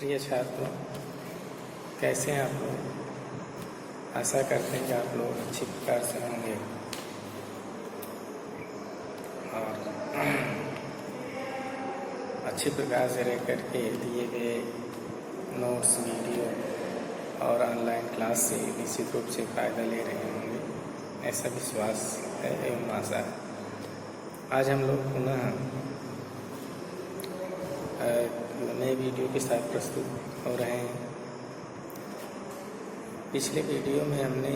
प्रिय छात्रों, कैसे हैं आप लोग। आशा करते हैं कि आप लोग अच्छी प्रकार से होंगे और अच्छी प्रकार से रह करके दिए गए नोट्स, वीडियो और ऑनलाइन क्लास से निश्चित रूप से फ़ायदा ले रहे होंगे, ऐसा विश्वास है एवं आशा है। आज हम लोग पुनः नए वीडियो के साथ प्रस्तुत हो रहे हैं। पिछले वीडियो में हमने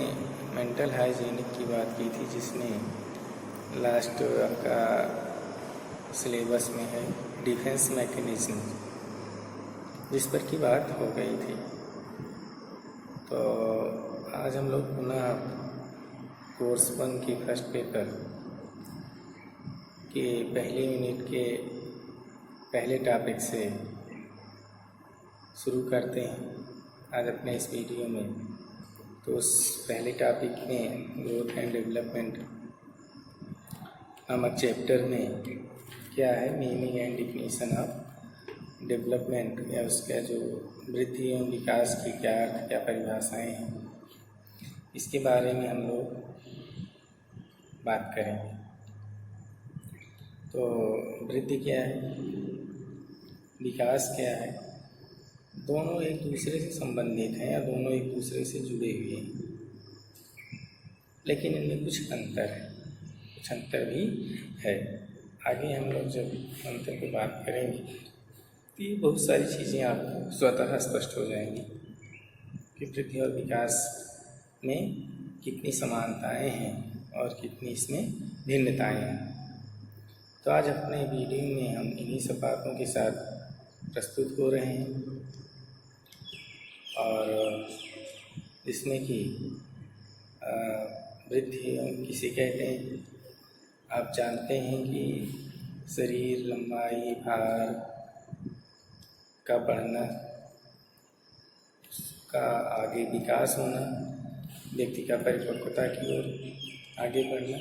मेंटल हाइजीनिक की बात की थी, जिसमें लास्ट आपका सिलेबस में है डिफेंस मैकेनिज्म, जिस पर की बात हो गई थी। तो आज हम लोग पुनः कोर्स 1 की फर्स्ट पेपर के पहले यूनिट के पहले टॉपिक से शुरू करते हैं आज अपने इस वीडियो में। तो उस पहले टॉपिक में ग्रोथ एंड डेवलपमेंट नामक चैप्टर में क्या है meaning and definition of development, या उसका जो वृद्धि एवं विकास की क्या अर्थ, क्या परिभाषाएँ हैं, इसके बारे में हम लोग बात करेंगे। तो वृद्धि क्या है, विकास क्या है, दोनों एक दूसरे से संबंधित हैं या दोनों एक दूसरे से जुड़े हुए हैं, लेकिन इनमें कुछ अंतर भी है। आगे हम लोग जब अंतर की बात करेंगे तो ये बहुत सारी चीज़ें आपको स्वतः स्पष्ट हो जाएंगी कि वृद्धि और विकास में कितनी समानताएं हैं और कितनी इसमें भिन्नताएं हैं। तो आज अपने वीडियो में हम इन्हीं सब बातों के साथ प्रस्तुत हो रहे हैं, और इसमें कि वृद्धि किसे कहते हैं। आप जानते हैं कि शरीर लंबाई, भार का बढ़ना, का आगे विकास होना, व्यक्ति का परिपक्वता की ओर आगे बढ़ना,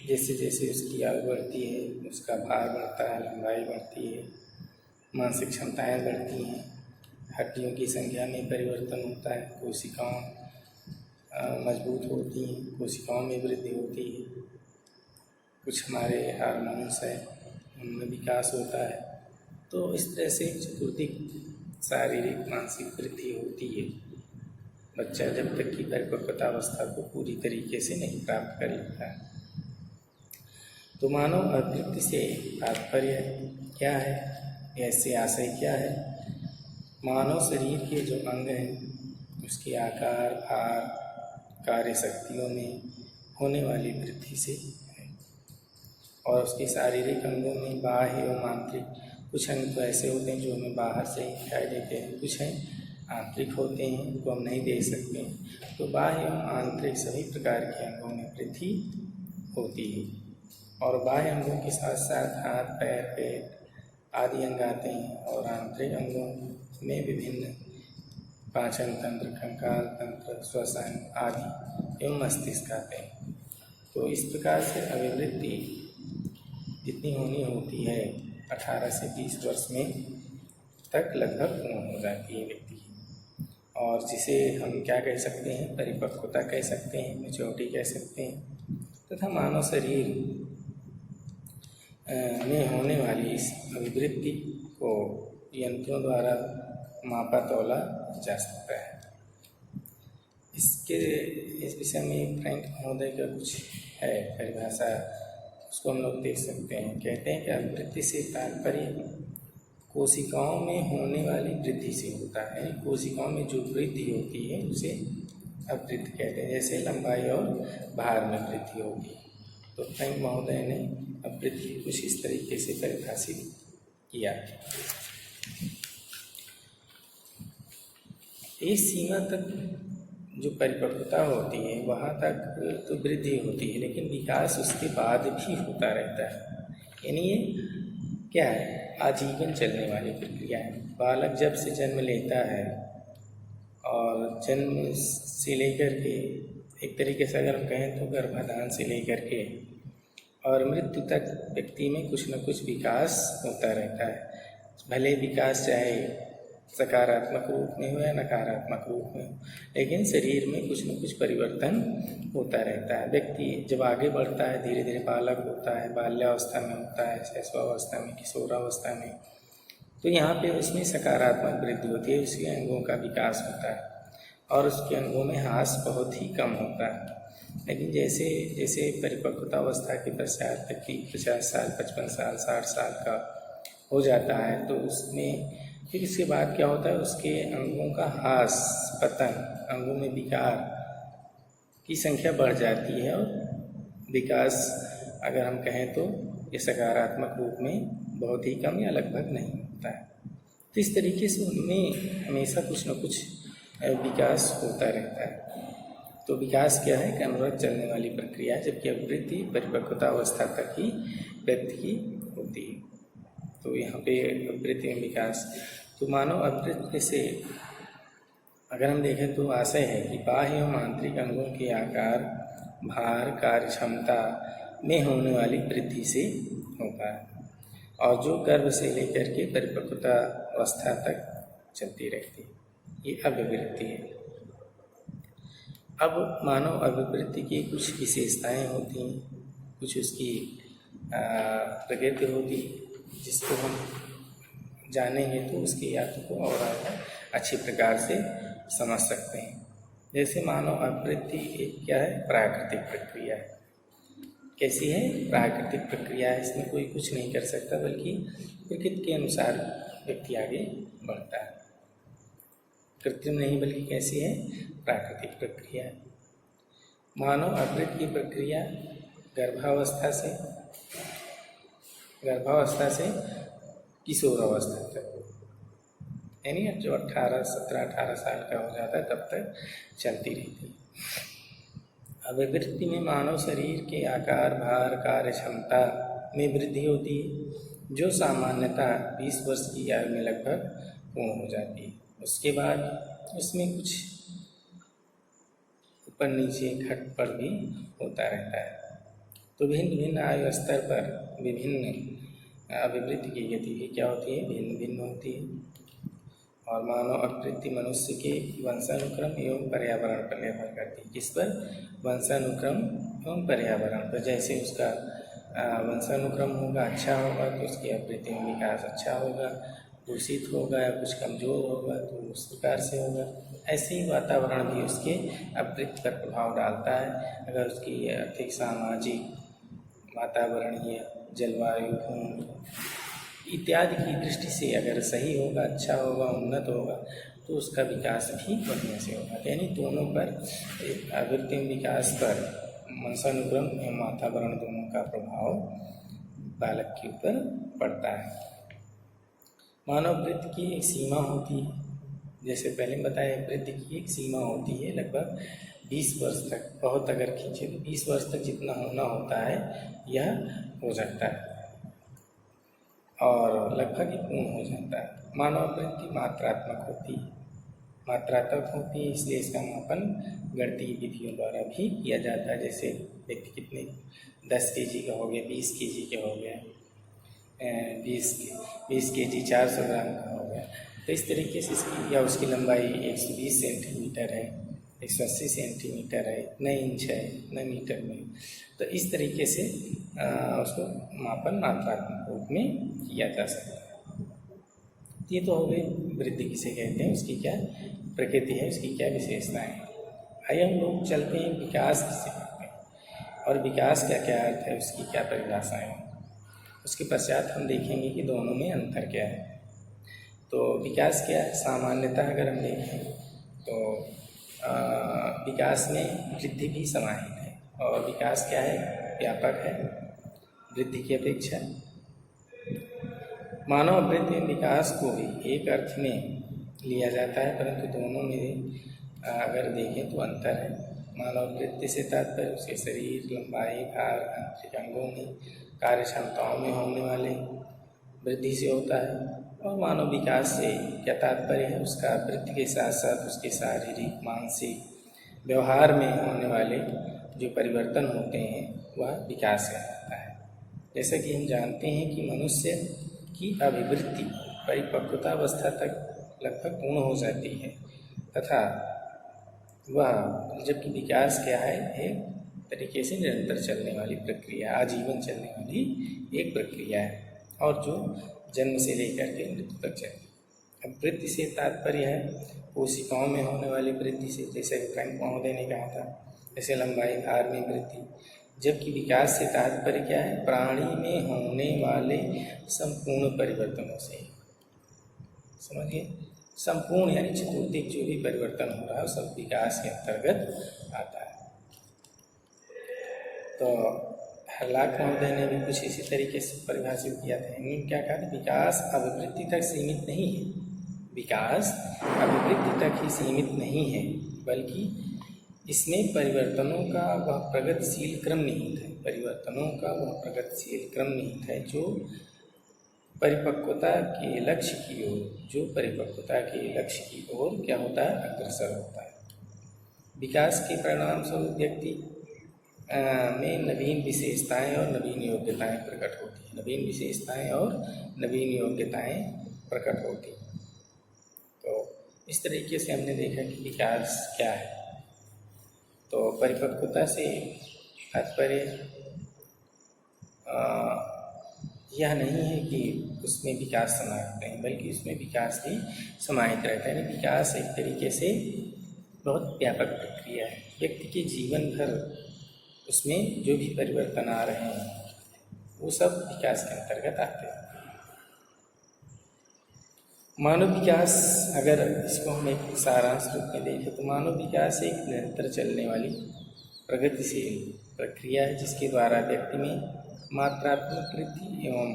जैसे जैसे उसकी आयु बढ़ती है उसका भार बढ़ता है, लंबाई बढ़ती है, मानसिक क्षमताएँ बढ़ती हैं, हड्डियों की संख्या में परिवर्तन होता है, कोशिकाओं मजबूत होती हैं, कोशिकाओं में वृद्धि होती है, कुछ हमारे हार्मोन्स हैं उनमें विकास होता है। तो इस तरह से चतुर्दिक शारीरिक मानसिक वृद्धि होती है। बच्चा जब तक की परिपक्वता अवस्था को पूरी तरीके से नहीं प्राप्त कर लेता है। तो मानव अभिवृद्धि से तात्पर्य क्या है, ऐसे आशय क्या है। मानव शरीर के जो अंग हैं उसके आकार, भार, कार्य शक्तियों में होने वाली वृद्धि से है, और उसके शारीरिक अंगों में बाह्य एवं आंतरिक, कुछ अंग तो ऐसे होते हैं जो हमें बाहर से ही दिखाई देते हैं, कुछ हैं आंतरिक होते हैं उनको हम नहीं देख सकते हैं। तो बाह्य एवं आंतरिक सभी प्रकार के अंगों में वृद्धि होती है, और बाह्य अंगों के साथ साथ हाथ, पैर, पेट आदि अंग आते हैं, और आंतरिक अंगों में विभिन्न पाचन तंत्र, कंकाल तंत्र, श्वसन आदि एवं मस्तिष्क आते हैं। तो इस प्रकार से अभिवृद्धि जितनी होनी होती है 18 से 20 वर्ष में तक लगभग पूर्ण हो जाती है व्यक्ति, और जिसे हम क्या कह सकते हैं, परिपक्वता कह सकते हैं, मैच्योरिटी कह सकते हैं। तथा मानव शरीर में होने वाली इस अभिवृद्धि को यंत्रों द्वारा मापा तौला जा सकता है। इस विषय में फ्रैंक महोदय का कुछ है परिभाषा, उसको हम लोग देख सकते हैं। कहते हैं कि अभिवृद्धि से तात्पर्य कोशिकाओं में होने वाली वृद्धि से होता है। कोशिकाओं में जो वृद्धि होती है उसे अभिवृद्धि कहते हैं। जैसे लंबाई और भार में वृद्धि होगी, तो फ्रैंक महोदय ने अभिवृद्धि कुछ इस तरीके से परिभाषित किया। इस सीमा तक जो परिपक्वता होती है वहाँ तक तो वृद्धि होती है, लेकिन विकास उसके बाद भी होता रहता है। यानी ये क्या है, आजीवन चलने वाली प्रक्रिया है। बालक जब से जन्म लेता है, और जन्म से लेकर के एक तरीके से अगर हम कहें तो गर्भाधान से लेकर के और मृत्यु तक व्यक्ति में कुछ न कुछ विकास होता रहता है। भले विकास चाहे सकारात्मक रूप में हो या नकारात्मक रूप में हो, लेकिन शरीर में कुछ न कुछ परिवर्तन होता रहता है। व्यक्ति जब आगे बढ़ता है, धीरे धीरे बालक होता है, बाल्यावस्था में होता है, शैशवावस्था में, किशोरावस्था में, तो यहाँ पे उसमें सकारात्मक वृद्धि होती है, उसके अंगों का विकास होता है और उसके अंगों में ह्रास बहुत ही कम होता है। लेकिन जैसे जैसे परिपक्वता अवस्था के पश्चात व्यक्ति 50 साल, 55 साल, 60 साल का हो जाता है, तो उसमें फिर इसके बाद क्या होता है, उसके अंगों का ह्रास, पतन, अंगों में विकार की संख्या बढ़ जाती है और विकास अगर हम कहें तो ये सकारात्मक रूप में बहुत ही कम या लगभग नहीं होता है। तो इस तरीके से उनमें हमेशा कुछ न कुछ विकास होता रहता है। तो विकास क्या है कि अनवरत चलने वाली प्रक्रिया, जबकि अभिवृद्धि परिपक्वता अवस्था तक ही व्यक्ति की होती है। तो यहाँ पे अभिवृद्धि में विकास, तो मानव अभिवृद्धि से अगर हम देखें तो आशय है कि बाह्य एवं आंतरिक अंगों के आकार, भार, कार्य क्षमता में होने वाली वृद्धि से होता है और जो गर्भ से लेकर के परिपक्वता अवस्था तक चलती रहती है, ये अभिवृद्धि है। अब मानव अभिवृद्धि की कुछ विशेषताएं होती हैं, कुछ उसकी प्रकृति होती है, जिसको हम जानेंगे तो उसकी याद को और अच्छी प्रकार से समझ सकते हैं। जैसे मानव अभिवृद्धि एक क्या है, प्राकृतिक प्रक्रिया है। कैसी है? प्राकृतिक प्रक्रिया है, इसमें कोई कुछ नहीं कर सकता, बल्कि प्रकृति के अनुसार व्यक्ति आगे बढ़ता है। कृत्रिम नहीं, बल्कि कैसी है? प्राकृतिक प्रक्रिया है। मानव अभिवृद्धि की प्रक्रिया गर्भावस्था से किशोरावस्था तक, यानी जो 17-18 साल का हो जाता है तब तक चलती रहती है। अभिवृद्धि में मानव शरीर के आकार, भार, कार्य क्षमता में वृद्धि होती है, जो सामान्यतः 20 वर्ष की आयु में लगभग पूर्ण हो जाती है। उसके बाद उसमें कुछ ऊपर नीचे घटपड़ भी होता रहता है। तो भिन्न भिन्न आयु स्तर पर विभिन्न अभिवृद्धि की गति भी क्या होती है? भिन्न भिन्न होती है। और मानव अभिवृद्धि मनुष्य के वंशानुक्रम एवं पर्यावरण पर निर्भर करती है। किस पर? वंशानुक्रम एवं पर्यावरण पर। जैसे उसका वंशानुक्रम होगा, अच्छा होगा तो उसकी अभिवृद्धि में विकास अच्छा होगा, दूषित होगा या कुछ कमज़ोर होगा तो उस प्रकार से होगा। ऐसे ही वातावरण भी उसके अभिवृद्धि पर प्रभाव डालता है। अगर उसकी आर्थिक, सामाजिक, वातावरणीय, जलवायु, भूमि इत्यादि की दृष्टि से अगर सही होगा, अच्छा होगा, उन्नत होगा तो उसका विकास भी बढ़िया से होगा। यानी दोनों पर, अभिवृद्धि विकास पर वंशानुक्रम एवं वातावरण दोनों का प्रभाव बालक के ऊपर पड़ता है। मानव वृद्धि की एक सीमा होती है, जैसे पहले बताया, वृद्धि की एक सीमा होती है लगभग 20 वर्ष तक। बहुत अगर खींचे तो 20 वर्ष तक जितना होना होता है यह हो जाता है और लगभग ही पूर्ण हो जाता है। मानव वृद्धि मात्रात्मक होती है, इसलिए इसका मापन गणितीय विधियों द्वारा भी किया जाता है। जैसे व्यक्ति कितने 10 kg का हो गया, 20 kg के हो गया, 20 kg 400 ग्राम का हो गया, तो इस तरीके से इसकी, या उसकी लंबाई 120 सेंटीमीटर है, 180 सेंटीमीटर है, इतने इंच है, इतने मीटर में, तो इस तरीके से उसको मापन मात्रात्मक रूप में किया जा सकता है। ये तो हो गई वृद्धि किसे कहते हैं, उसकी क्या प्रकृति है, उसकी क्या विशेषताएं हैं। आइए हम लोग चलते हैं विकास किसे कहते हैं और विकास का क्या अर्थ है, उसकी क्या परिभाषाएं हैं। उसके पश्चात हम देखेंगे कि दोनों में अंतर क्या है। तो विकास क्या है? सामान्यतः अगर हम देखें तो विकास में वृद्धि भी समाहित है और विकास क्या है? व्यापक है वृद्धि की अपेक्षा। मानव वृद्धि विकास को भी एक अर्थ में लिया जाता है, परंतु दोनों में अगर देखें तो अंतर है। मानव वृद्धि से तात्पर्य उसके शरीर, लंबाई, भार, आंतरिक अंगों में, कार्य क्षमताओं में होने वाले वृद्धि से होता है। और मानव विकास से क्या तात्पर्य है? उसका वृद्धि के साथ साथ उसके शारीरिक, मानसिक, व्यवहार में होने वाले जो परिवर्तन होते हैं वह विकास कहलाता है। जैसा कि हम जानते हैं कि मनुष्य की अभिवृद्धि परिपक्वता अवस्था तक लगभग पूर्ण हो जाती है, तथा वह जबकि विकास क्या है, एक तरीके से निरंतर चलने वाली प्रक्रिया, आजीवन चलने वाली एक प्रक्रिया है, और जो जन्म से लेकर के मृत्यु तक चलती है। अब वृद्धि से तात्पर्य है कोशिकाओं में होने वाली वृद्धि से, जैसे फ्रैंक महोदय ने कहा था, जैसे लंबाई, भार में वृद्धि। जबकि विकास से तात्पर्य क्या है, प्राणी में होने वाले संपूर्ण परिवर्तनों से। समझिए, संपूर्ण यानी चतुर्दिक जो भी परिवर्तन हो रहा है सब विकास के अंतर्गत आता है। तो हर्लॉक महोदय ने भी कुछ इसी तरीके से परिभाषित किया था। इन्होंने क्या कहा था, विकास अभिवृद्धि तक सीमित नहीं है, विकास अभिवृद्धि तक ही सीमित नहीं है, बल्कि इसमें परिवर्तनों का वह प्रगतिशील क्रम निहित है, परिवर्तनों का वह प्रगतिशील क्रम निहित है जो परिपक्वता के लक्ष्य की ओर, जो परिपक्वता के लक्ष्य की ओर क्या होता है, अग्रसर होता है। विकास के परिणाम स्वरूप व्यक्ति में नवीन विशेषताएं और नवीन योग्यताएं प्रकट होती हैं, नवीन विशेषताएं और नवीन योग्यताएं प्रकट होती हैं। तो इस तरीके से हमने देखा कि विकास क्या है। तो परिपक्वता से तात्पर्य यह नहीं है कि उसमें विकास समाहित नहीं, बल्कि उसमें विकास भी समाहित रहता है। विकास एक तरीके से बहुत व्यापक प्रक्रिया है, व्यक्ति के जीवन भर उसमें जो भी परिवर्तन आ रहे हैं वो सब विकास के अंतर्गत आते हैं। मानव विकास, अगर इसको हम एक सारांश रूप में देखें तो मानव विकास एक निरंतर चलने वाली प्रगतिशील प्रक्रिया है, जिसके द्वारा व्यक्ति में मात्रात्मक वृद्धि एवं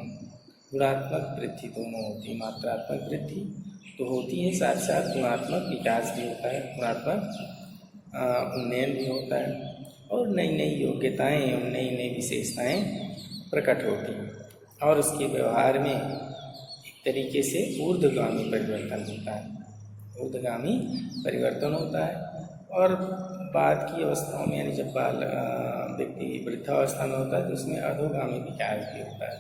गुणात्मक वृद्धि दोनों होती है। मात्रात्मक वृद्धि तो होती है, साथ साथ गुणात्मक विकास भी होता है, गुणात्मक उन्नयन भी होता है, और नई नई योग्यताएं एवं नई नई विशेषताएं प्रकट होती हैं, और उसके व्यवहार में एक तरीके से ऊर्ध्वगामी परिवर्तन होता है, ऊर्ध्वगामी परिवर्तन होता है। और बाद की अवस्थाओं में, यानी जब व्यक्ति वृद्धावस्था में होता है तो उसमें अधोगामी विकास भी होता है,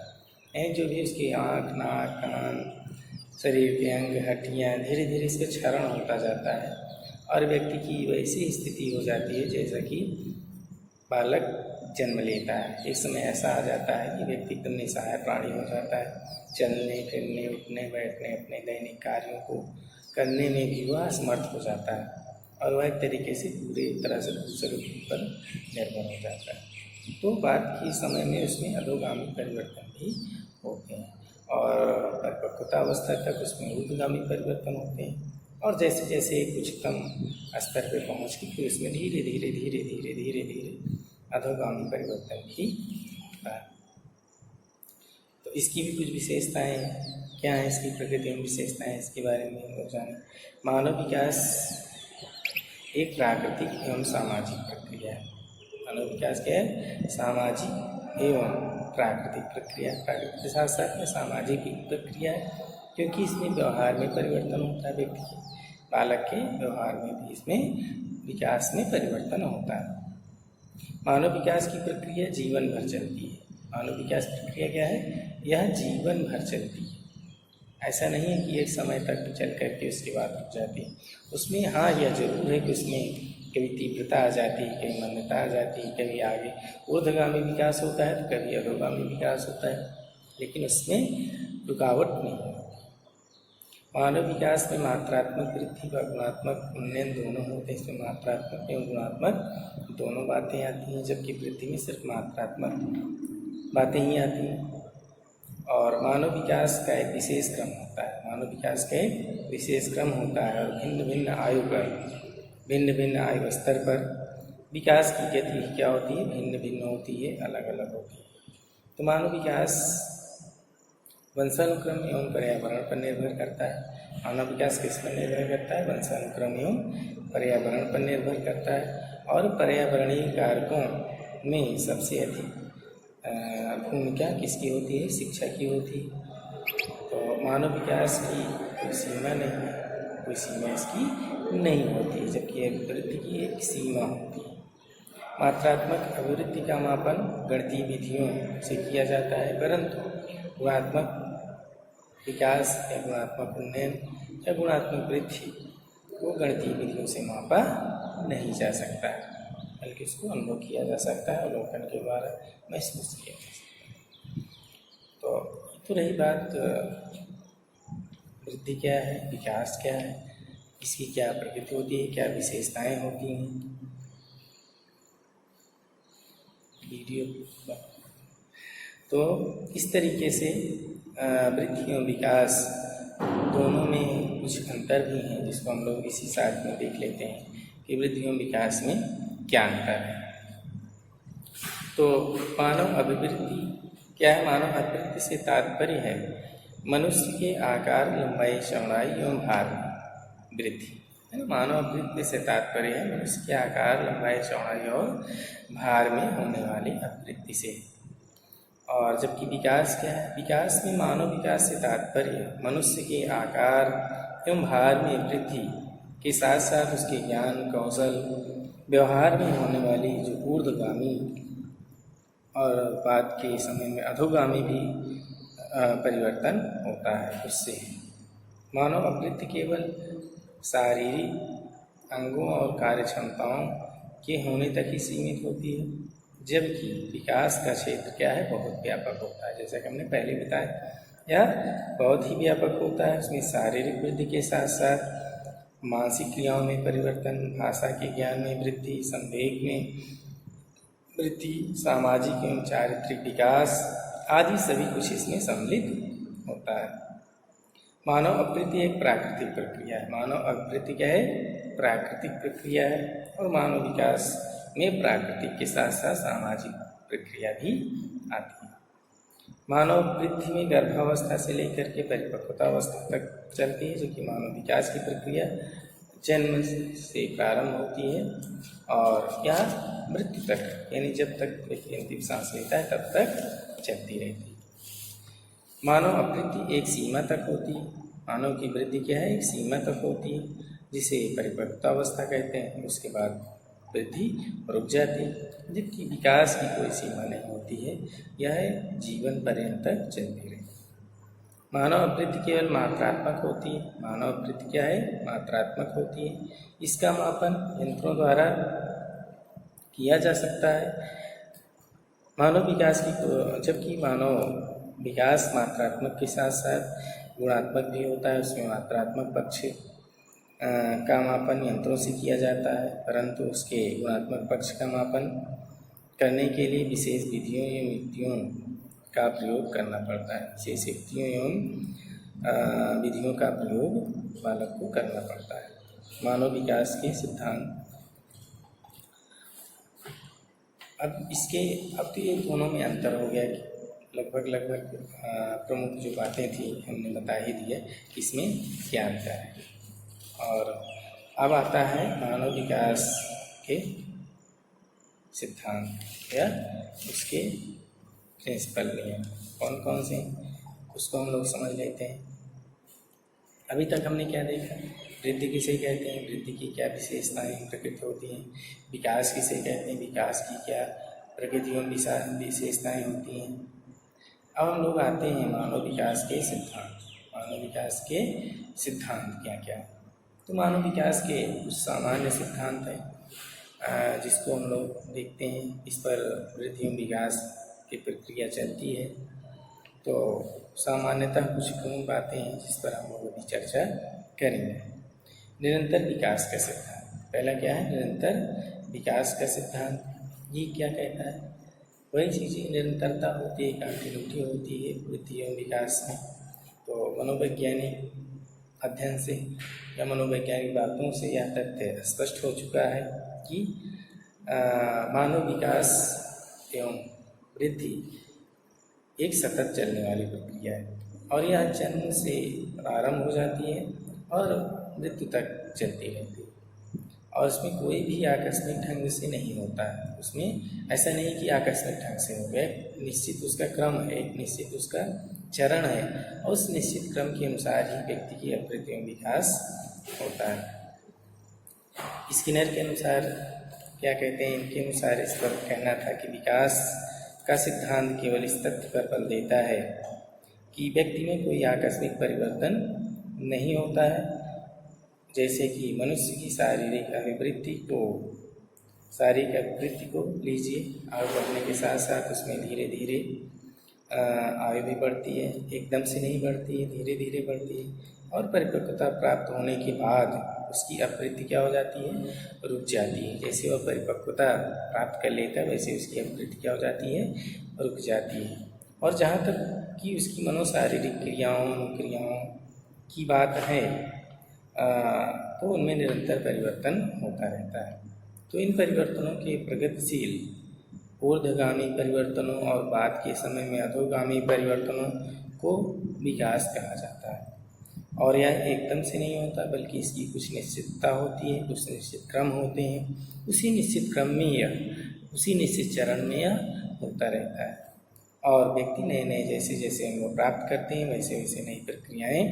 यानी जो भी उसकी आँख, नाक, कान, शरीर के अंग, हड्डियाँ, धीरे धीरे इसका क्षरण होता जाता है, और व्यक्ति की वैसी स्थिति हो जाती है जैसा कि बालक जन्म लेता है। एक समय ऐसा आ जाता है कि व्यक्ति एकदम निस्सहाय प्राणी हो जाता है, चलने फिरने, उठने बैठने, अपने दैनिक कार्यों को करने में भी वह असमर्थ हो जाता है, और वह एक तरीके से पूरे तरह से दूसरे पर निर्भर हो जाता है। तो बाद के समय में उसमें अधोगामी परिवर्तन भी होते हैं, और परिपक्वता अवस्था तक उसमें ऊर्ध्वगामी परिवर्तन होते हैं, और जैसे जैसे एक उच्चतम स्तर पर पहुँच के फिर उसमें धीरे धीरे धीरे धीरे धीरे धीरे अधोगामी परिवर्तन भी होता है। तो इसकी भी कुछ विशेषताएँ क्या हैं, इसकी प्रकृति एवं विशेषताएँ, इसके बारे में हम लोग जानें। मानव विकास एक प्राकृतिक एवं सामाजिक प्रक्रिया है। मानव विकास क्या है, सामाजिक एवं प्राकृतिक प्रक्रिया। प्राकृतिक के साथ साथ में सामाजिक भी प्रक्रिया है, क्योंकि इसमें व्यवहार में परिवर्तन होता है, व्यक्ति के, बालक के व्यवहार में भी इसमें विकास में परिवर्तन होता है। मानव विकास की प्रक्रिया जीवन भर चलती है। मानव विकास प्रक्रिया क्या है, यह जीवन भर चलती है। ऐसा नहीं है कि एक समय तक चल करके उसके बाद रुक जाती है। उसमें हाँ, यह जरूर है कि उसमें कभी तीव्रता आ जाती है, कभी मंदता आ जाती है, कभी आगे ऊर्ध्वगामी विकास होता है तो कभी अधोगामी विकास होता है, लेकिन उसमें रुकावट नहीं होती। मानव विकास में मात्रात्मक वृद्धि व गुणात्मक उन्नयन दोनों होते हैं। इसमें मात्रात्मक एवं गुणात्मक दोनों बातें आती हैं, जबकि वृद्धि में सिर्फ मात्रात्मक बातें ही आती हैं। और मानव विकास का एक विशेष क्रम होता है, मानव विकास का एक विशेष क्रम होता है, और भिन्न भिन्न आयु पर, भिन्न भिन्न आयु स्तर पर विकास की गति क्या होती है, भिन्न भिन्न होती है, अलग अलग होती है। तो मानव विकास वंशानुक्रम एवं पर्यावरण पर निर्भर करता है। मानव विकास किस पर निर्भर करता है, वंशानुक्रम एवं पर्यावरण पर निर्भर करता है, और पर्यावरणीय कारकों में सबसे अधिक भूमिका किसकी होती है, शिक्षा की होती है। तो मानव विकास की कोई सीमा नहीं है, कोई सीमा इसकी नहीं होती, जबकि अभिवृद्धि की एक सीमा होती है। मात्रात्मक अभिवृद्धि का मापन गणितीय विधियों से किया जाता है, परंतु गुणात्मक विकास या गुणात्मक उन्नयन या गुणात्मक वृद्धि को गणितीय विधियों से मापा नहीं जा सकता, बल्कि उसको अनुभव किया जा सकता है, अवलोकन के द्वारा महसूस किया जा सकता है। तो रही बात वृद्धि क्या है, विकास क्या है, इसकी क्या प्रकृति होती है, क्या विशेषताएं होती हैं। वीडियो तो इस तरीके से वृद्धि और विकास दोनों में कुछ अंतर भी हैं, जिसको हम लोग इसी साथ में देख लेते हैं कि वृद्धि और विकास में क्या अंतर है। तो मानव अभिवृद्धि क्या है? मानव अभिवृद्धि से तात्पर्य है मनुष्य के आकार, लंबाई, चौड़ाई एवं भार में वृद्धि, है ना। मानव अभिवृद्धि से तात्पर्य है मनुष्य के आकार, लंबाई, चौड़ाई और भार में होने वाली अभिवृद्धि से। और जबकि विकास क्या है? विकास में मानव विकास से तात्पर्य मनुष्य के आकार एवं भार में वृद्धि के साथ साथ उसके ज्ञान, कौशल, व्यवहार में होने वाली जो ऊर्ध्वगामी और बाद के समय में अधोगामी भी परिवर्तन होता है उससे। मानव अभिवृद्धि केवल शारीरिक अंगों और कार्य क्षमताओं के होने तक ही सीमित होती है, जबकि विकास का क्षेत्र क्या है? बहुत व्यापक होता है। जैसा कि हमने पहले बताया, यह बहुत ही व्यापक होता है। उसमें शारीरिक वृद्धि के साथ साथ मानसिक क्रियाओं में परिवर्तन, भाषा के ज्ञान में वृद्धि, संवेग में वृद्धि, सामाजिक एवं चारित्रिक विकास आदि सभी कुछ इसमें सम्मिलित होता है। मानव अभिवृद्धि एक प्राकृतिक प्रक्रिया है। मानव अभिवृद्धि क्या है? प्राकृतिक प्रक्रिया है। और मानव विकास में प्राकृतिक के साथ साथ सामाजिक प्रक्रिया भी आती है। मानव वृद्धि में गर्भावस्था से लेकर के परिपक्वतावस्था तक चलती है, जो कि मानव विकास की प्रक्रिया जन्म से प्रारंभ होती है और यह मृत्यु तक, यानी जब तक व्यक्ति अंतिम सांस लेता है तब तक चलती रहती है। मानव अभिवृद्धि एक सीमा तक होती है। मानव की वृद्धि क्या है? एक सीमा तक होती है, जिसे परिपक्वतावस्था कहते हैं। उसके बाद वृद्धि रुक जाती है, जबकि विकास की कोई सीमा नहीं होती है, यह जीवन पर्यंत तक चलती रहती है। मानव अभिवृद्धि केवल मात्रात्मक होती है। मानव अभिवृद्धि क्या है? मात्रात्मक होती है। इसका मापन यंत्रों द्वारा किया जा सकता है। मानव विकास की, जबकि मानव विकास मात्रात्मक के साथ साथ गुणात्मक भी होता है। उसमें मात्रात्मक पक्ष का मापन यंत्रों से किया जाता है, परंतु उसके गुणात्मक पक्ष का मापन करने के लिए विशेष विधियों एवं युक्तियों का प्रयोग करना पड़ता है। विशेष युक्तियों एवं विधियों का प्रयोग बालक को करना पड़ता है। मानव विकास के सिद्धांत, अब तो ये दोनों में अंतर हो गया कि लगभग प्रमुख जो बातें थी हमने बता ही दिया कि इसमें क्या अंतर है। और अब आता है मानव विकास के सिद्धांत या उसके प्रिंसिपल नियम कौन कौन से, उसको हम लोग समझ लेते हैं। अभी तक हमने क्या देखा? वृद्धि किसे कहते हैं, वृद्धि की क्या विशेषताएं प्रकृति होती हैं, विकास किसे कहते हैं, विकास की क्या प्रकृति और विशेषताएं होती हैं। अब हम लोग आते हैं मानव विकास के सिद्धांत। मानव विकास के सिद्धांत क्या क्या? तो मानव विकास के कुछ सामान्य सिद्धांत हैं जिसको हम लोग देखते हैं। इस पर वृद्धि और विकास की प्रक्रिया चलती है। तो सामान्यतः कुछ प्रमुख बातें हैं जिस पर हम लोग अभी चर्चा करेंगे। निरंतर विकास का सिद्धांत, पहला क्या है? निरंतर विकास का सिद्धांत। ये क्या कहता है? वही चीज़ें निरंतरता होती है, कंटिन्यूटी होती है वृद्धि एवं विकास में। तो मनोवैज्ञानिक अध्ययन से या मनोवैज्ञानिक बातों से यह तथ्य स्पष्ट हो चुका है कि मानव विकास एवं वृद्धि एक सतत चलने वाली प्रक्रिया है और यह जन्म से प्रारंभ हो जाती है और मृत्यु तक चलती रहती है। और उसमें कोई भी आकस्मिक ढंग से नहीं होता है। उसमें ऐसा नहीं कि आकस्मिक ढंग से हो गया, निश्चित उसका क्रम है, एक निश्चित उसका चरण है और उस निश्चित क्रम के अनुसार ही व्यक्ति की अभिवृद्धि एवं विकास होता है। स्किनर के अनुसार क्या कहते हैं? इनके अनुसार इस पर कहना था कि विकास का सिद्धांत केवल इस तथ्य पर बल देता है कि व्यक्ति में कोई आकस्मिक परिवर्तन नहीं होता है। जैसे कि मनुष्य की शारीरिक अभिवृद्धि को लीजिए, आयु बढ़ने के साथ साथ उसमें धीरे धीरे आयु भी बढ़ती है, एकदम से नहीं बढ़ती है, धीरे धीरे बढ़ती है। और परिपक्वता प्राप्त होने के बाद उसकी अभिवृद्धि क्या हो जाती है, रुक जाती है। जैसे वह परिपक्वता प्राप्त कर लेता है वैसे उसकी अभिवृद्धि क्या हो जाती है, रुक जाती है। और जहाँ तक कि उसकी मनोशारीरिक क्रियाओं की बात है, तो उनमें निरंतर परिवर्तन होता रहता है। तो इन परिवर्तनों के प्रगतिशील ऊर्ध्वगामी परिवर्तनों और बाद के समय में अधोगामी परिवर्तनों को विकास कहा जाता है। और यह एकदम से नहीं होता, बल्कि इसकी कुछ निश्चितता होती है, कुछ निश्चित क्रम होते हैं। उसी निश्चित क्रम में उसी निश्चित चरण में यह होता रहता है। और व्यक्ति नए नए जैसे जैसे अनुभव प्राप्त करते हैं वैसे वैसे नई प्रक्रियाएं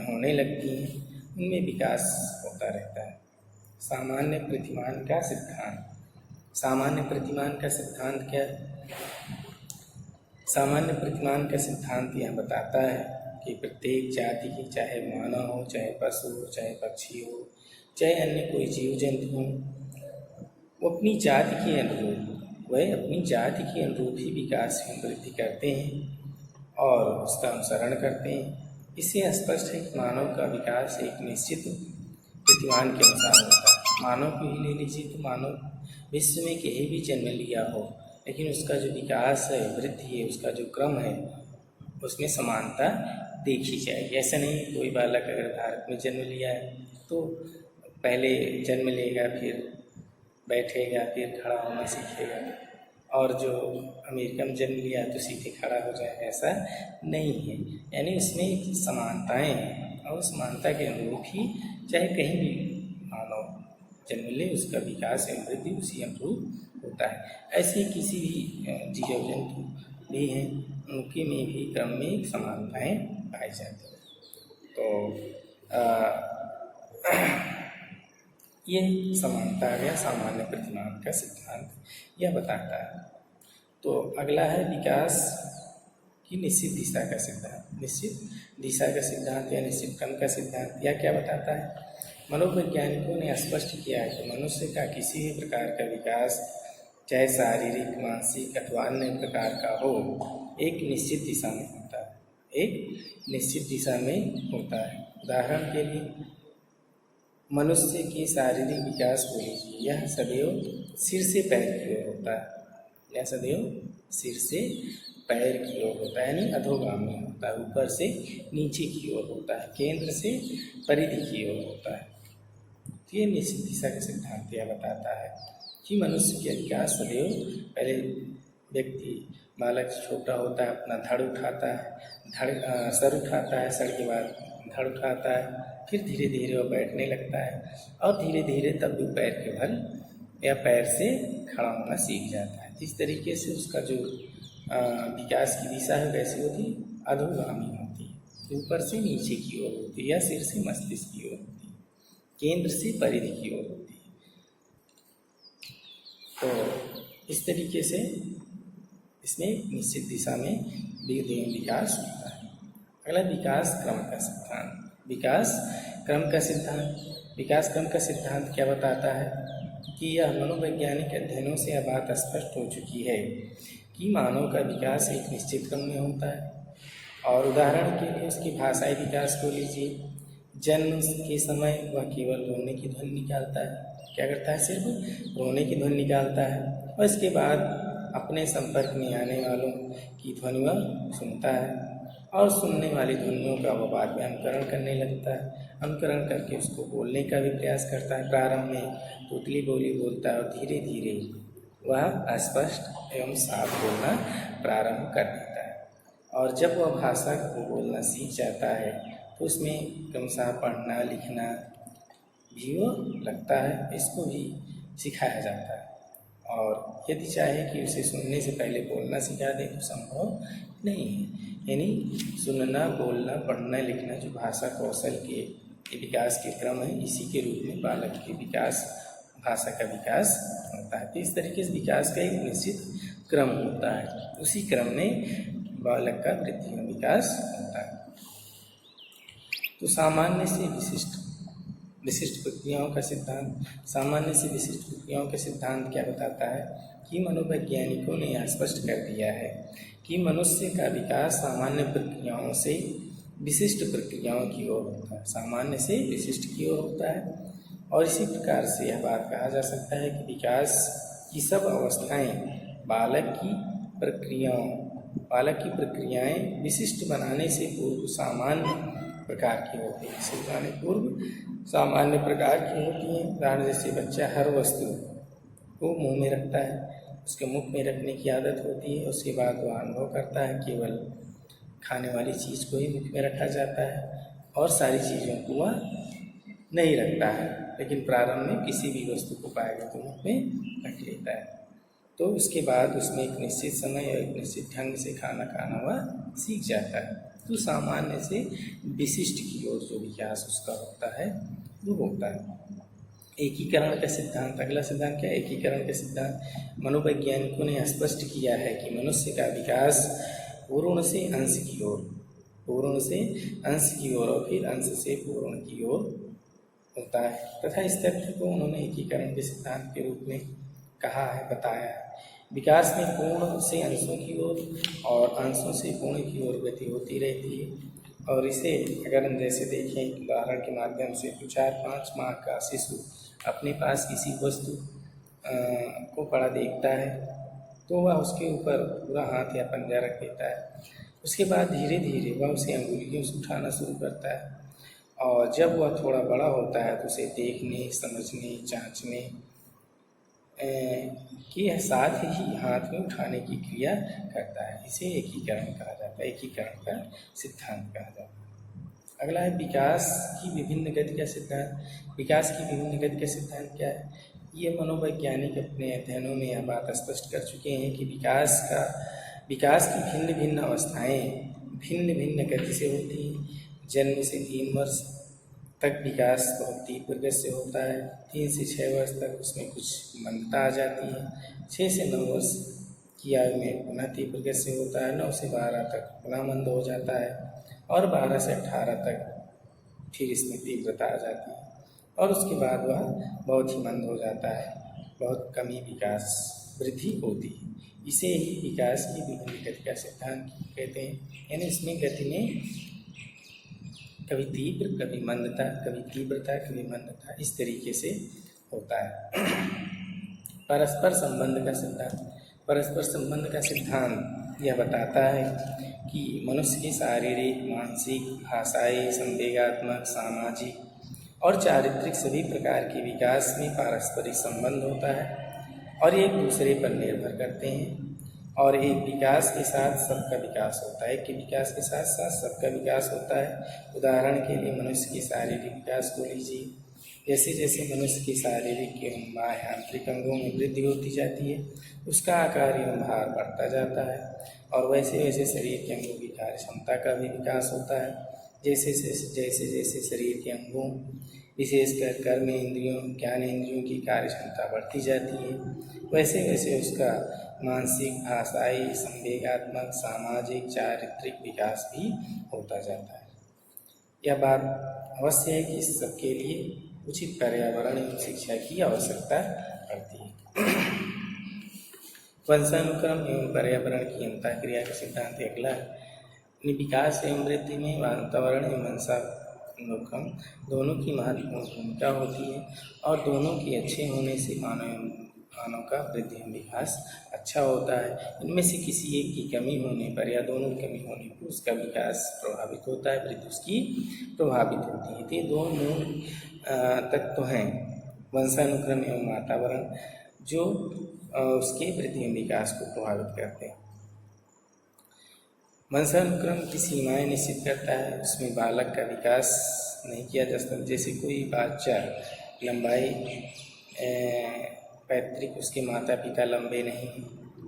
होने लगती हैं, उनमें विकास होता रहता है। सामान्य प्रतिमान का सिद्धांत। सामान्य प्रतिमान का सिद्धांत क्या है? सामान्य प्रतिमान का सिद्धांत यह बताता है कि प्रत्येक जाति की, चाहे मानव हो, चाहे पशु हो, चाहे पक्षी हो, चाहे अन्य कोई जीव जंतु हो, वो अपनी जाति के अनुरूप ही विकास एवं वृद्धि करते हैं और उसका अनुसरण करते हैं। इससे स्पष्ट है कि मानव का विकास एक निश्चित प्रतिमान के अनुसार होता है। मानव को ही ले लीजिए, तो मानव विश्व में कहीं भी जन्म लिया हो, लेकिन उसका जो विकास है, वृद्धि है, उसका जो क्रम है, उसमें समानता देखी जाएगी। ऐसा नहीं कोई बालक अगर भारत में जन्म लिया है तो पहले जन्म लेगा, फिर बैठेगा, फिर खड़ा होना सीखेगा, और जो अमेरिका में जन्म लिया है तो सीधे खड़ा हो जाएगा, ऐसा नहीं है। यानी उसमें समानताएं हैं और समानता के अनुरूप ही चाहे कहीं भी मानव जन्म ले, उसका विकास एवं वृद्धि उसी अनुरूप होता है। ऐसे किसी भी जीव जंतु भी हैं, उनके में भी क्रम में समानताएं पाई जाती हैं। तो ये समानता या सामान्य प्रतिमान का सिद्धांत यह बताता है। तो अगला है विकास की निश्चित दिशा का सिद्धांत। निश्चित दिशा का सिद्धांत या निश्चित क्रम का सिद्धांत यह क्या बताता है? मनोवैज्ञानिकों ने स्पष्ट किया है कि मनुष्य का किसी भी प्रकार का विकास, चाहे शारीरिक, मानसिक अथवा अन्य प्रकार का हो, एक निश्चित दिशा में होता है। एक निश्चित दिशा में होता है। उदाहरण के लिए मनुष्य के शारीरिक विकास को लीजिए, यह सदैव सिर से पैर की ओर होता है। यह सदैव सिर से पैर की ओर होता है, यानी अधोगामी होता है, ऊपर से नीचे की ओर होता है, केंद्र से परिधि की ओर होता है। तो ये निश्चित दिशा का सिद्धांत यह बताता है कि मनुष्य के विकास सदैव, पहले व्यक्ति बालक छोटा होता है, अपना धड़ उठाता है, सर उठाता है, सर के बाद धड़ उठाता है, फिर धीरे धीरे वह बैठने लगता है और धीरे धीरे तब भी पैर के बल या पैर से खड़ा होना सीख जाता है। इस तरीके से उसका जो विकास की दिशा है वैसी होती अधोगामी होती है, ऊपर से नीचे की ओर होती है या सिर से मस्तिष्क की ओर होती है, केंद्र से परिधि की ओर होती है। तो इस तरीके से इसमें निश्चित दिशा में विकास होता है। अगला विकास क्रम का सिद्धांत। विकास क्रम का सिद्धांत। विकास क्रम का सिद्धांत क्या बताता है कि यह मनोवैज्ञानिक अध्ययनों से यह बात स्पष्ट हो चुकी है कि मानव का विकास एक निश्चित क्रम में होता है। और उदाहरण के लिए उसकी भाषाई विकास को लीजिए। जन्म के समय वह केवल रोने की ध्वनि निकालता है। क्या करता है? सिर्फ रोने की ध्वनि निकालता है, और इसके बाद अपने संपर्क में आने वालों की ध्वनि वह सुनता है और सुनने वाली ध्वनियों का वह बाद में अनुकरण करने लगता है। अनुकरण करके उसको बोलने का भी प्रयास करता है। प्रारंभ में तोतली बोली बोलता है और धीरे धीरे वह स्पष्ट एवं साफ बोलना प्रारंभ कर देता है। और जब वह भाषा को बोलना सीख जाता है तो उसमें क्रमशः पढ़ना लिखना भी वो लगता है, इसको भी सिखाया जाता है। और यदि चाहे कि उसे सुनने से पहले बोलना सिखा दे तो संभव नहीं है। यानी सुनना, बोलना, पढ़ना, लिखना जो भाषा कौशल के विकास के क्रम है, इसी के रूप में बालक के विकास, भाषा का विकास होता है। तो इस तरीके से विकास का एक निश्चित क्रम होता है, उसी क्रम में बालक का वृद्धि में विकास होता है। तो सामान्य से विशिष्ट प्रक्रियाओं का सिद्धांत, सामान्य से विशिष्ट प्रक्रियाओं का सिद्धांत क्या बताता है कि मनोवैज्ञानिकों ने यह स्पष्ट कर दिया है कि मनुष्य का विकास सामान्य प्रक्रियाओं से विशिष्ट प्रक्रियाओं की ओर होता है, सामान्य से विशिष्ट की ओर होता है। और इसी प्रकार से यह बात कहा जा सकता है कि विकास की सब अवस्थाएं बालक की प्रक्रियाएं विशिष्ट बनाने से पूर्व सामान्य प्रकार की होती है, सिखाने पूर्व सामान्य प्रकार की होती हैं। उदाहरण जैसे बच्चा हर वस्तु को मुंह में रखता है, उसके मुख में रखने की आदत होती है, उसके बाद वह अनुभव करता है केवल खाने वाली चीज़ को ही मुख में रखा जाता है और सारी चीज़ों को वह नहीं रखता है, लेकिन प्रारंभ में किसी भी वस्तु को पाएगा तो मुख में रख लेता है। तो उसके बाद उसमें एक निश्चित समय और एक निश्चित ढंग से खाना खाना वह सीख जाता है। तो सामान्य से विशिष्ट की ओर जो विकास उसका होता है वो होता है। एकीकरण का सिद्धांत, अगला सिद्धांत क्या है? एकीकरण का सिद्धांत। मनोवैज्ञानिकों ने स्पष्ट किया है कि मनुष्य का विकास पूर्ण से अंश की ओर और फिर अंश से पूर्ण की ओर होता है, तथा इस तथ्य को उन्होंने एकीकरण के सिद्धांत के रूप में कहा है, बताया है। विकास में पूर्ण से अंशों की ओर और अंशों से पूर्ण की ओर गति होती रहती है। और इसे अगर हम जैसे देखें उदाहरण के माध्यम से, तो 4-5 माह का शिशु अपने पास किसी वस्तु को पड़ा देखता है तो वह उसके ऊपर पूरा हाथ या पंजा रख देता है। उसके बाद धीरे धीरे वह उसे अंगुलियों से उठाना शुरू करता है और जब वह थोड़ा बड़ा होता है तो उसे देखने, समझने, जांचने के साथ ही हाथ में उठाने की क्रिया करता है। इसे एकीकरण कहा जाता है, एकीकरण का सिद्धांत कहा जाता है। अगला है विकास की विभिन्न गति का सिद्धांत। विकास की विभिन्न गति का सिद्धांत क्या है? ये मनोवैज्ञानिक अपने अध्ययनों में यह बात स्पष्ट कर चुके हैं कि विकास की भिन्न भिन्न अवस्थाएं भिन्न भिन्न गति से होती हैं। जन्म से 3 वर्ष तक विकास बहुत तीव्र गति से होता है। 3 से 6 वर्ष तक उसमें कुछ मंदता आ जाती है। 6 से 9 वर्ष की आयु में पुनः तीव्र गति से होता है। 9 से 12 तक पुनः मंद हो जाता है और 12 से 18 तक फिर इसमें तीव्रता आ जाती है और उसके बाद वह बहुत ही मंद हो जाता है, बहुत कमी विकास वृद्धि होती है। इसे ही विकास की विभिन्न गति का सिद्धांत कहते हैं। यानी इसमें गति में कभी तीव्र, कभी मंदता, कभी तीव्रता, कभी मंदता, इस तरीके से होता है। परस्पर संबंध का सिद्धांत। परस्पर संबंध का सिद्धांत यह बताता है कि मनुष्य के शारीरिक, मानसिक, भाषाई, संवेगात्मक, सामाजिक और चारित्रिक सभी प्रकार के विकास में पारस्परिक संबंध होता है और एक दूसरे पर निर्भर करते हैं और एक विकास के साथ सबका विकास होता है, कि विकास के साथ साथ सबका विकास होता है। उदाहरण के लिए मनुष्य के शारीरिक विकास को लीजिए। जैसे जैसे मनुष्य के शारीरिक एवं बाह्य आंतरिक अंगों में वृद्धि होती जाती है, उसका आकार एवं भार बढ़ता जाता है और वैसे वैसे शरीर के अंगों की कार्य क्षमता का भी विकास होता है। जैसे जैसे शरीर के अंगों विशेषकर कर्म इंद्रियों, ज्ञान इंद्रियों की कार्य क्षमता बढ़ती जाती है, वैसे वैसे उसका मानसिक, भाषाई, संवेगात्मक, सामाजिक, चारित्रिक विकास भी होता जाता है। यह बात अवश्य है कि इस सबके लिए उचित पर्यावरण एवं शिक्षा की आवश्यकता पड़ती है। वंशानुक्रम एवं पर्यावरण की अंतःक्रिया का सिद्धांत अगला है। विकास एवं वृद्धि में वातावरण एवं वंशानुक्रम दोनों की महत्वपूर्ण भूमिका होती है और दोनों के अच्छे होने से मानव का वृद्धि एवं विकास अच्छा होता है। इनमें से किसी एक की कमी होने पर या दोनों की कमी होने पर उसका विकास प्रभावित होता है, वृद्धि उसकी प्रभावित होती है। ये दो मूल तत्व हैं, वंशानुक्रम एवं वातावरण, जो उसके वृद्धि एवं विकास को प्रभावित करते हैं। वंशानुक्रम की सीमाएं निश्चित करता है, उसमें बालक का विकास नहीं किया जा सकता। जैसे कोई बच्चा लंबाई पैतृक उसके माता पिता लंबे नहीं हैं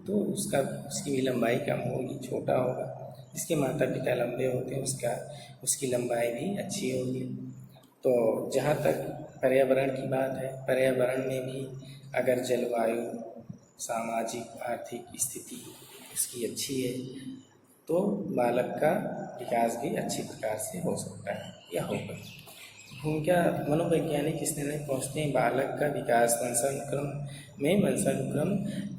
तो उसकी भी लंबाई कम होगी, छोटा होगा। जिसके माता पिता लंबे होते हैं उसकी लंबाई भी अच्छी होगी। तो जहाँ तक पर्यावरण की बात है, पर्यावरण में भी अगर जलवायु, सामाजिक, आर्थिक स्थिति उसकी अच्छी है तो बालक का विकास भी अच्छी प्रकार से हो सकता है या होगा। भूमिका मनोवैज्ञानिक इस निर्णय पहुँचते हैं बालक का विकास वंशानुक्रम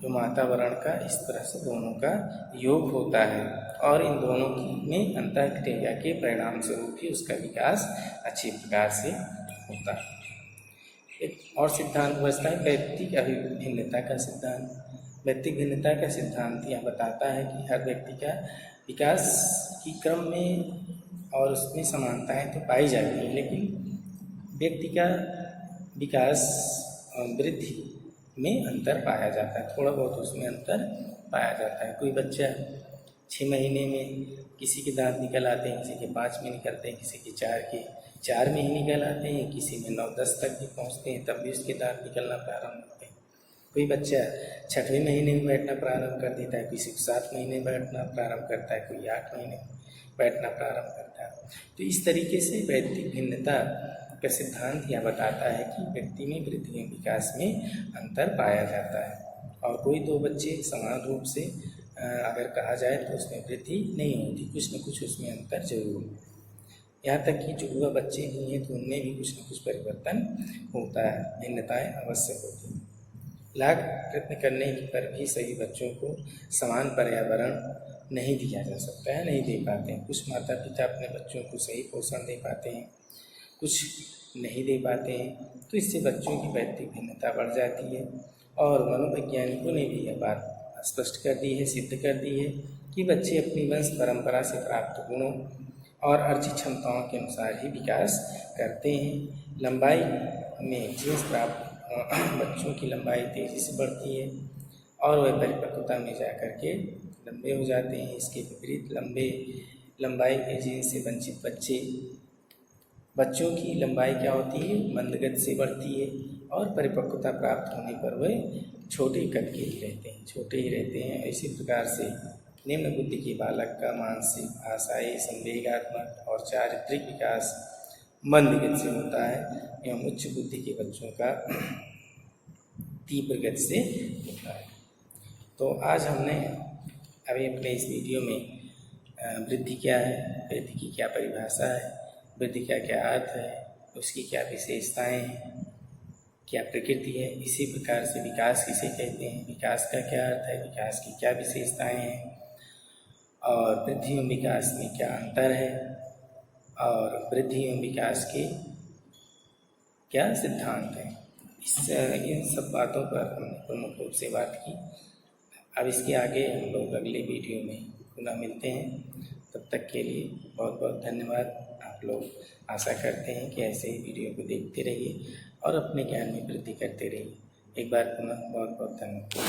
जो वातावरण का इस तरह से दोनों का योग होता है और इन दोनों में अंतःक्रिया के परिणाम स्वरूप ही उसका विकास अच्छी प्रकार से होता है। एक और सिद्धांत बचता है व्यक्तिक अभिभिन्नता का सिद्धांत। व्यक्तिक भिन्नता का सिद्धांत यह बताता है कि हर व्यक्ति का विकास की क्रम में और उसमें समानताएं तो पाई जाती हैं, लेकिन व्यक्ति का विकास और वृद्धि में अंतर पाया जाता है, थोड़ा बहुत उसमें अंतर पाया जाता है। कोई बच्चा 6 महीने में किसी के दांत निकल आते हैं, किसी के 5 में निकलते हैं, किसी के 4 में ही निकल आते हैं, किसी में 9-10 तक भी पहुंचते हैं, तब भी उसके दांत निकलना प्रारंभ होते हैं। कोई बच्चा 6वें महीने में बैठना प्रारंभ कर देता है, किसी 7 महीने में बैठना प्रारंभ करता है, कोई 8 महीने में बैठना प्रारंभ करता है। तो इस तरीके से व्यक्तिक भिन्नता का सिद्धांत यह बताता है कि व्यक्ति में वृद्धि और विकास में अंतर पाया जाता है और कोई 2 बच्चे समान रूप से अगर कहा जाए तो उसमें वृद्धि नहीं होती, कुछ न कुछ उसमें अंतर जरूर है। यहाँ तक कि जुड़वा बच्चे भी हैं तो उनमें भी कुछ न कुछ परिवर्तन होता है, भिन्नताएं अवश्य होती हैं। लाख प्रयत्न करने पर भी सभी बच्चों को समान पर्यावरण नहीं दिया जा सकता है, नहीं दे पाते हैं। कुछ माता पिता अपने बच्चों को सही पोषण दे पाते हैं, कुछ नहीं दे पाते हैं, तो इससे बच्चों की व्यक्तिक भिन्नता बढ़ जाती है। और मनोवैज्ञानिकों ने भी यह बात स्पष्ट कर दी है, सिद्ध कर दी है कि बच्चे अपनी वंश परंपरा से प्राप्त गुणों और अर्जित क्षमताओं के अनुसार ही विकास करते हैं। लंबाई में जीन्स प्राप्त बच्चों की लंबाई तेज़ी से बढ़ती है और वह परिपक्वता में जाकर के लंबे हो जाते हैं। इसके विपरीत लंबाई के जीन्स से वंचित बच्चों की लंबाई क्या होती है, मंद गति से बढ़ती है और परिपक्वता प्राप्त होने पर वे छोटे कद के ही रहते हैं। इसी प्रकार से निम्न बुद्धि के बालक का मानसिक, भाषाई, संवेगात्मक और चारित्रिक विकास मंद गति से होता है एवं उच्च बुद्धि के बच्चों का तीव्र गति से होता है। तो आज हमने अभी अपने इस वीडियो में वृद्धि क्या है, वृद्धि की क्या परिभाषा है, वृद्धि का क्या अर्थ है, उसकी क्या विशेषताएं हैं, क्या प्रकृति है, इसी प्रकार से विकास किसे कहते हैं, विकास का क्या अर्थ है, विकास की क्या विशेषताएं हैं और वृद्धि एवं विकास में क्या अंतर है और वृद्धि एवं विकास के क्या सिद्धांत हैं। इन सब बातों पर हमने प्रमुख रूप से बात की। अब इसके आगे हम लोग अगले वीडियो में पुनः मिलते हैं। तब तक के लिए बहुत बहुत धन्यवाद। आप लोग आशा करते हैं कि ऐसे ही वीडियो को देखते रहिए और अपने ज्ञान में वृद्धि करते रहिए। एक बार पुनः बहुत बहुत धन्यवाद।